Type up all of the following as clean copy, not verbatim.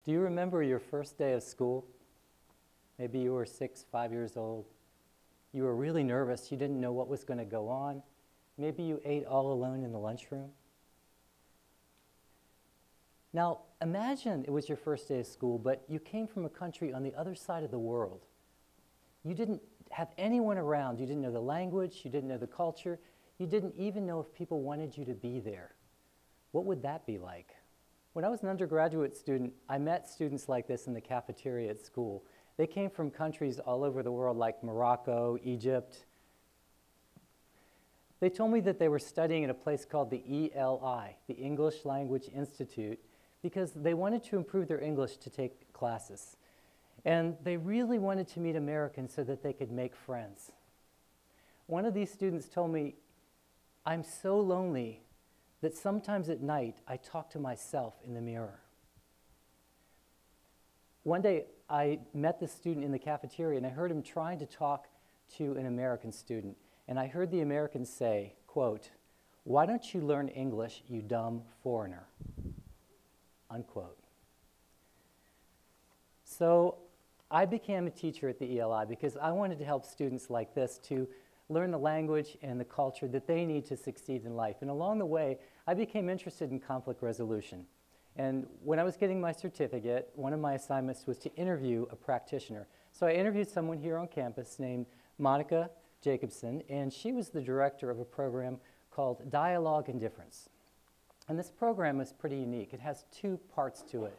Do you remember your first day of school? Maybe you were 6, 5 years old. You were really nervous. You didn't know what was going to go on. Maybe you ate all alone in the lunchroom. Now, imagine it was your first day of school, but you came from a country on the other side of the world. You didn't have anyone around. You didn't know the language. You didn't know the culture. You didn't even know if people wanted you to be there. What would that be like? When I was an undergraduate student, I met students like this in the cafeteria at school. They came from countries all over the world like Morocco, Egypt. They told me that they were studying at a place called the ELI, the English Language Institute, because they wanted to improve their English to take classes. And they really wanted to meet Americans so that they could make friends. One of these students told me, "I'm so lonely that sometimes at night I talk to myself in the mirror." One day I met this student in the cafeteria and I heard him trying to talk to an American student. And I heard the American say, quote, "Why don't you learn English, you dumb foreigner?" Unquote. So I became a teacher at the ELI because I wanted to help students like this to learn the language and the culture that they need to succeed in life. And along the way, I became interested in conflict resolution. And when I was getting my certificate, one of my assignments was to interview a practitioner. So I interviewed someone here on campus named Monica Jacobson, and she was the director of a program called Dialogue and Difference. And this program is pretty unique. It has 2 parts to it.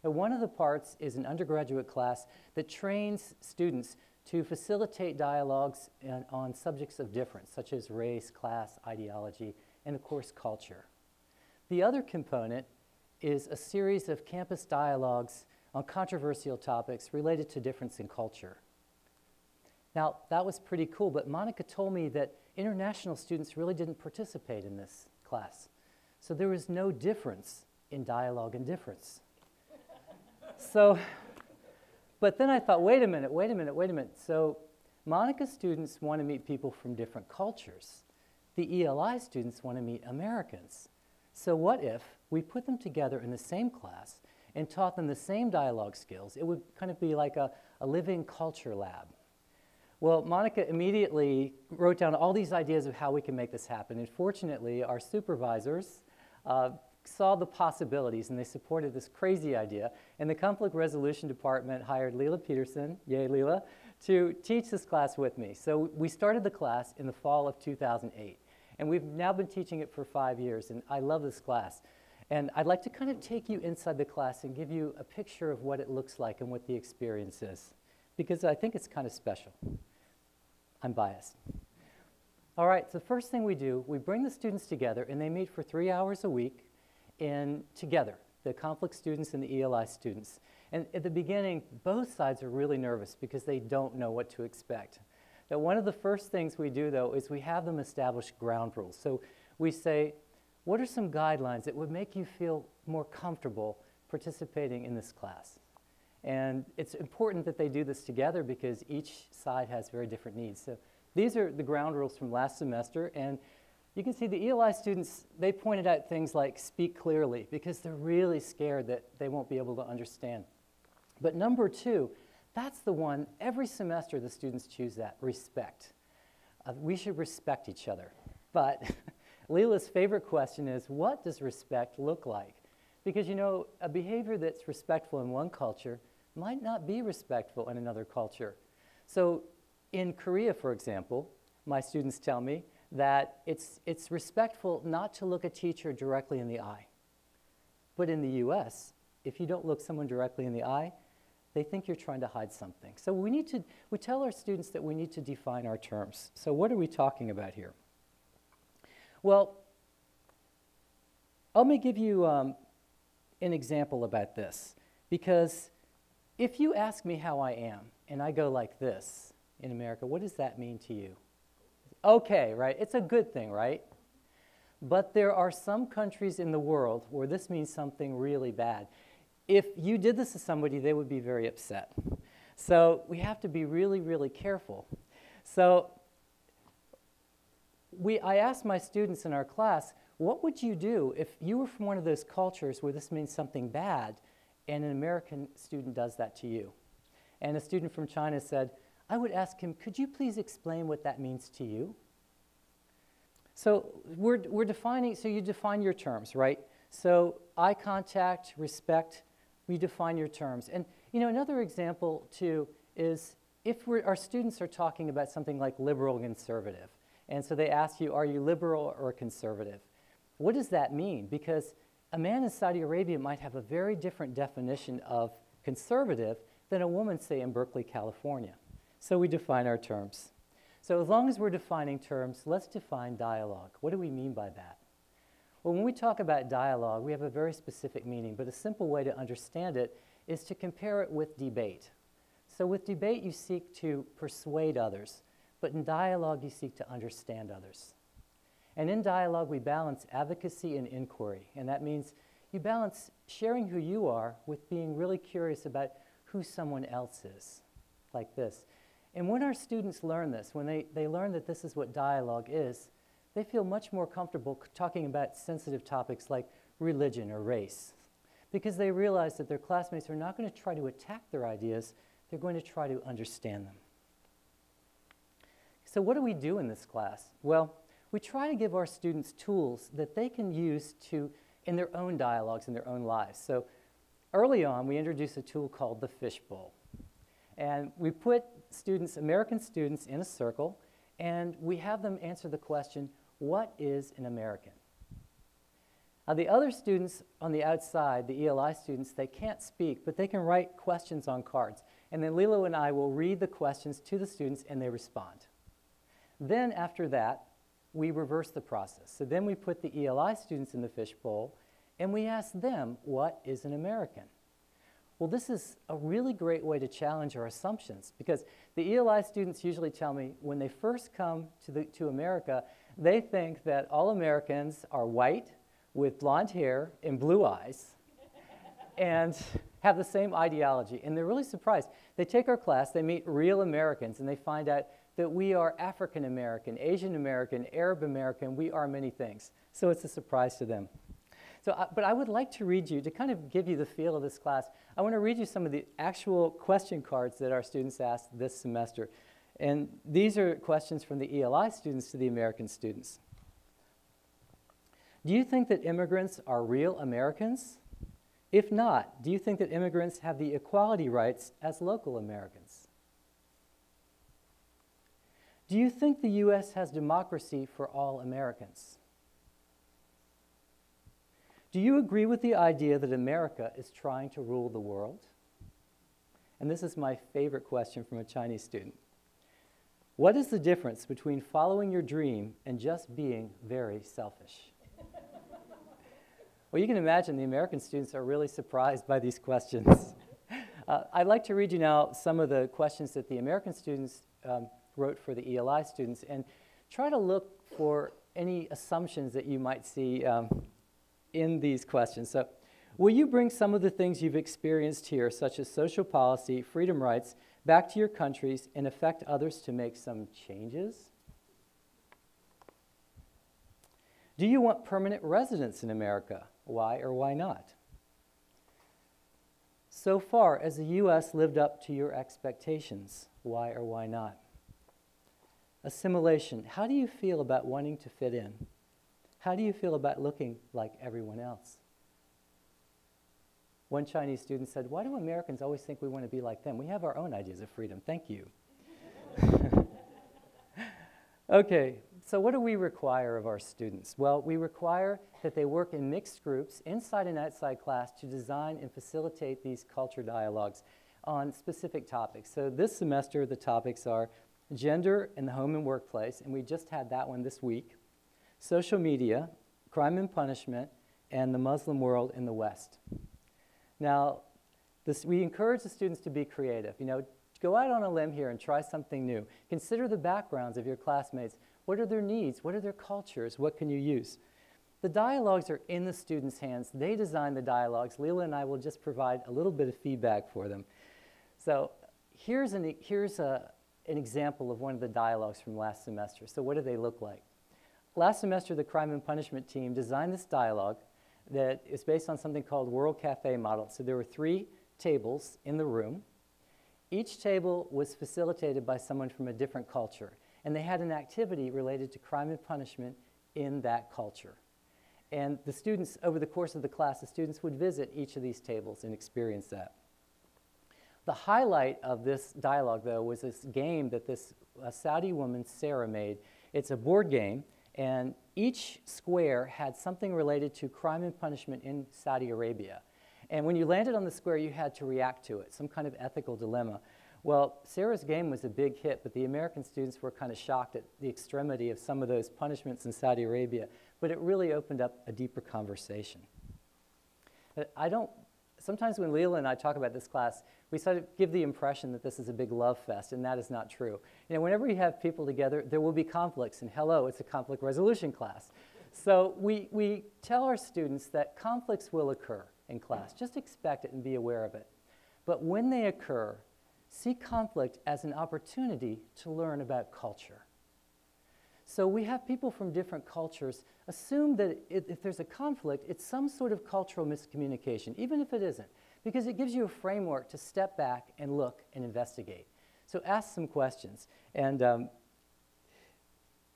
And one of the parts is an undergraduate class that trains students to facilitate dialogues on subjects of difference, such as race, class, ideology, and of course, culture. The other component is a series of campus dialogues on controversial topics related to difference in culture. Now, that was pretty cool, but Monica told me that international students really didn't participate in this class. So there was no difference in dialogue and difference. But then I thought, wait a minute. So Monica's students want to meet people from different cultures. The ELI students want to meet Americans. So what if we put them together in the same class and taught them the same dialogue skills? It would kind of be like a living culture lab. Well, Monica immediately wrote down all these ideas of how we can make this happen. And fortunately, our supervisors saw the possibilities and they supported this crazy idea. And the conflict resolution department hired Leila Peterson, yay Leila, to teach this class with me. So we started the class in the fall of 2008. And we've now been teaching it for 5 years, and I love this class. And I'd like to kind of take you inside the class and give you a picture of what it looks like and what the experience is, because I think it's kind of special. I'm biased. All right, so the first thing we do, we bring the students together, and they meet for 3 hours a week together, the conflict students and the ELI students. And at the beginning, both sides are really nervous because they don't know what to expect. Now, one of the first things we do, though, is we have them establish ground rules. So we say, what are some guidelines that would make you feel more comfortable participating in this class? And it's important that they do this together because each side has very different needs. So these are the ground rules from last semester. And you can see the ELI students, they pointed out things like speak clearly because they're really scared that they won't be able to understand. But number 2, that's the one, every semester the students choose that, respect. We should respect each other. But Leila's favorite question is, what does respect look like? Because, you know, a behavior that's respectful in one culture might not be respectful in another culture. So in Korea, for example, my students tell me that it's respectful not to look a teacher directly in the eye. But in the US, if you don't look someone directly in the eye, they think you're trying to hide something. So we tell our students that we need to define our terms. So what are we talking about here? Well, let me give you an example about this. Because if you ask me how I am, and I go like this in America, what does that mean to you? Okay, right? It's a good thing, right? But there are some countries in the world where this means something really bad. If you did this to somebody, they would be very upset. So we have to be really, really careful. So I asked my students in our class, what would you do if you were from one of those cultures where this means something bad and an American student does that to you. And a student from China said, I would ask him, could you please explain what that means to you? So we're defining, so you define your terms, right? So eye contact, respect, we define your terms. And you know, another example too is if our students are talking about something like liberal and conservative, and so they ask you, are you liberal or conservative? What does that mean? Because a man in Saudi Arabia might have a very different definition of conservative than a woman, say, in Berkeley, California. So we define our terms. So as long as we're defining terms, let's define dialogue. What do we mean by that? Well, when we talk about dialogue, we have a very specific meaning, but a simple way to understand it is to compare it with debate. So with debate, you seek to persuade others, but in dialogue, you seek to understand others. And in dialogue, we balance advocacy and inquiry, and that means you balance sharing who you are with being really curious about who someone else is, like this. And when our students learn this, when they learn that this is what dialogue is, they feel much more comfortable talking about sensitive topics like religion or race, because they realize that their classmates are not going to try to attack their ideas, they're going to try to understand them. So what do we do in this class? Well, we try to give our students tools that they can use in their own dialogues, in their own lives. So early on, we introduced a tool called the fishbowl. And we put students, American students, in a circle, and we have them answer the question, what is an American? Now, the other students on the outside, the ELI students, they can't speak, but they can write questions on cards. And then Lilo and I will read the questions to the students, and they respond. Then, after that, we reverse the process. So then we put the ELI students in the fishbowl, and we ask them, what is an American? Well, this is a really great way to challenge our assumptions, because the ELI students usually tell me when they first come to America, they think that all Americans are white with blonde hair and blue eyes and have the same ideology. And they're really surprised. They take our class, they meet real Americans, and they find out that we are African American, Asian American, Arab American, we are many things. So it's a surprise to them. So, but I would like to read you, to kind of give you the feel of this class, I want to read you some of the actual question cards that our students asked this semester. And these are questions from the ELI students to the American students. Do you think that immigrants are real Americans? If not, do you think that immigrants have the equality rights as local Americans? Do you think the U.S. has democracy for all Americans? Do you agree with the idea that America is trying to rule the world? And this is my favorite question from a Chinese student. What is the difference between following your dream and just being very selfish? Well, you can imagine the American students are really surprised by these questions. I'd like to read you now some of the questions that the American students wrote for the ELI students, and try to look for any assumptions that you might see in these questions. So, will you bring some of the things you've experienced here, such as social policy, freedom rights, back to your countries and affect others to make some changes? Do you want permanent residence in America? Why or why not? So far, has the U.S. lived up to your expectations? Why or why not? Assimilation. How do you feel about wanting to fit in? How do you feel about looking like everyone else? One Chinese student said, why do Americans always think we want to be like them? We have our own ideas of freedom. Thank you. Okay, so what do we require of our students? Well, we require that they work in mixed groups inside and outside class to design and facilitate these culture dialogues on specific topics. So this semester, the topics are gender in the home and workplace, and we just had that one this week. Social media, crime and punishment, and the Muslim world in the West. Now, we encourage the students to be creative. You know, go out on a limb here and try something new. Consider the backgrounds of your classmates. What are their needs? What are their cultures? What can you use? The dialogues are in the students' hands. They design the dialogues. Leela and I will just provide a little bit of feedback for them. So here's an example of one of the dialogues from last semester. So what do they look like? Last semester, the crime and punishment team designed this dialogue. that is based on something called World Cafe model. So there were 3 tables in the room. Each table was facilitated by someone from a different culture, and they had an activity related to crime and punishment in that culture. And the students, over the course of the class, the students would visit each of these tables and experience that. The highlight of this dialogue, though, was this game that this Saudi woman, Sarah, made. It's a board game, and each square had something related to crime and punishment in Saudi Arabia. And when you landed on the square, you had to react to it, some kind of ethical dilemma. Well, Sarah's game was a big hit, but the American students were kind of shocked at the extremity of some of those punishments in Saudi Arabia, but it really opened up a deeper conversation. Sometimes when Leila and I talk about this class, we sort of give the impression that this is a big love fest, and that is not true. You know, whenever you have people together, there will be conflicts, and hello, it's a conflict resolution class. So we tell our students that conflicts will occur in class. Just expect it and be aware of it. But when they occur, see conflict as an opportunity to learn about culture. So we have people from different cultures. Assume that if there's a conflict, it's some sort of cultural miscommunication, even if it isn't, because it gives you a framework to step back and look and investigate. So ask some questions. And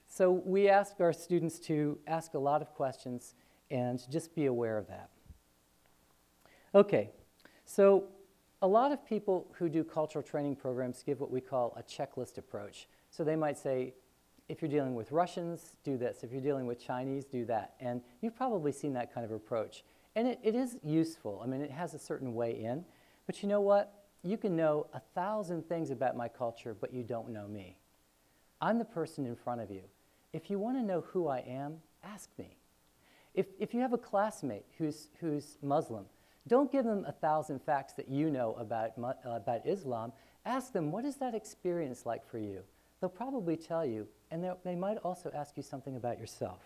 so we ask our students to ask a lot of questions and just be aware of that. Okay, so a lot of people who do cultural training programs give what we call a checklist approach. So they might say, if you're dealing with Russians, do this. If you're dealing with Chinese, do that. And you've probably seen that kind of approach. And it is useful. I mean, it has a certain way in. But you know what? You can know 1,000 things about my culture, but you don't know me. I'm the person in front of you. If you want to know who I am, ask me. If you have a classmate who's Muslim, don't give them 1,000 facts that you know about Islam. Ask them, what is that experience like for you? They'll probably tell you, and they might also ask you something about yourself.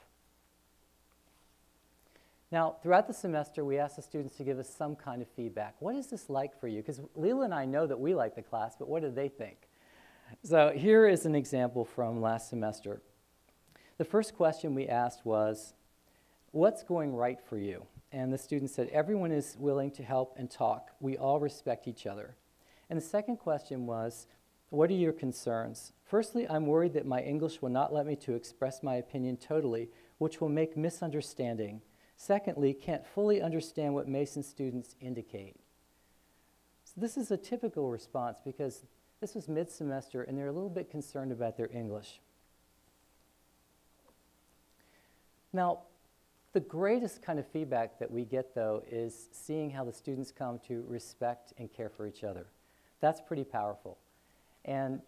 Now, throughout the semester, we ask the students to give us some kind of feedback. What is this like for you? Because Leila and I know that we like the class, but what do they think? So here is an example from last semester. The first question we asked was, what's going right for you? And the students said, everyone is willing to help and talk. We all respect each other. And the second question was, what are your concerns? Firstly, I'm worried that my English will not let me to express my opinion totally, which will make misunderstanding. Secondly, can't fully understand what Mason students indicate. So this is a typical response because this was mid-semester and they're a little bit concerned about their English. Now, the greatest kind of feedback that we get, though, is seeing how the students come to respect and care for each other. That's pretty powerful. And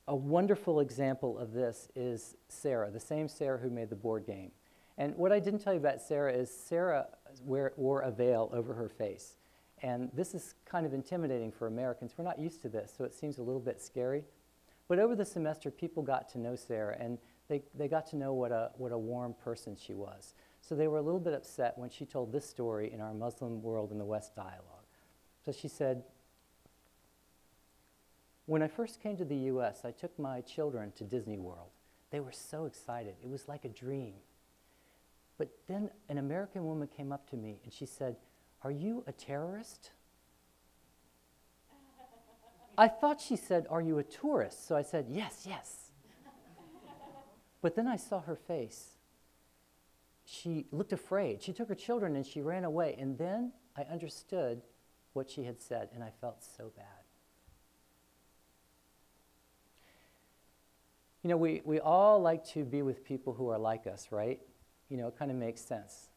a wonderful example of this is Sarah, the same Sarah who made the board game. And what I didn't tell you about Sarah is Sarah wore a veil over her face. And this is kind of intimidating for Americans. We're not used to this, so it seems a little bit scary. But over the semester, people got to know Sarah, and they got to know what a warm person she was. So they were a little bit upset when she told this story in our Muslim World in the West dialogue. So she said, when I first came to the US, I took my children to Disney World. They were so excited. It was like a dream. But then an American woman came up to me and she said, "Are you a terrorist?" I thought she said, "Are you a tourist?" So I said, "Yes, yes." But then I saw her face. She looked afraid. She took her children and she ran away. And then I understood what she had said, and I felt so bad. You know, we all like to be with people who are like us, right? You know, it kind of makes sense.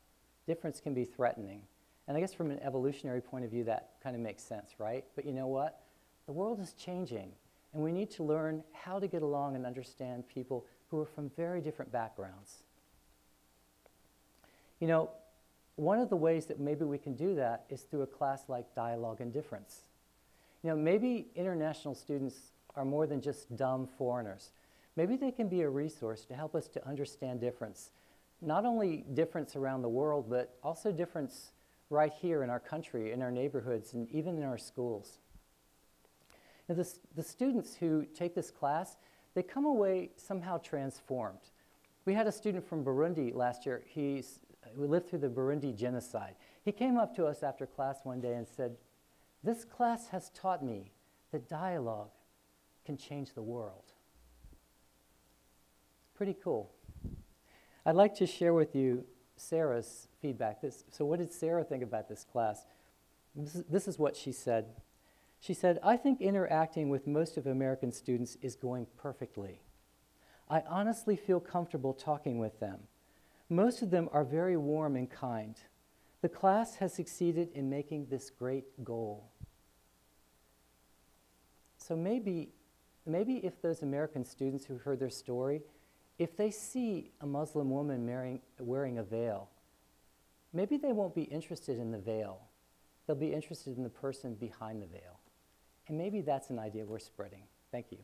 Difference can be threatening. And I guess from an evolutionary point of view, that kind of makes sense, right? But you know what? The world is changing, and we need to learn how to get along and understand people who are from very different backgrounds. You know, one of the ways that maybe we can do that is through a class like Dialogue and Difference. You know, maybe international students are more than just dumb foreigners. Maybe they can be a resource to help us to understand difference. Not only difference around the world, but also difference right here in our country, in our neighborhoods, and even in our schools. Now, the students who take this class, they come away somehow transformed. We had a student from Burundi last year. He's who lived through the Burundi genocide. He came up to us after class one day and said, "This class has taught me that dialogue can change the world." Pretty cool. I'd like to share with you Sarah's feedback. So what did Sarah think about this class? This is what she said. She said, "I think interacting with most of American students is going perfectly. I honestly feel comfortable talking with them. Most of them are very warm and kind. The class has succeeded in making this great goal." So maybe if those American students who heard their story, if they see a Muslim woman wearing a veil, maybe they won't be interested in the veil. They'll be interested in the person behind the veil. And maybe that's an idea we're spreading. Thank you.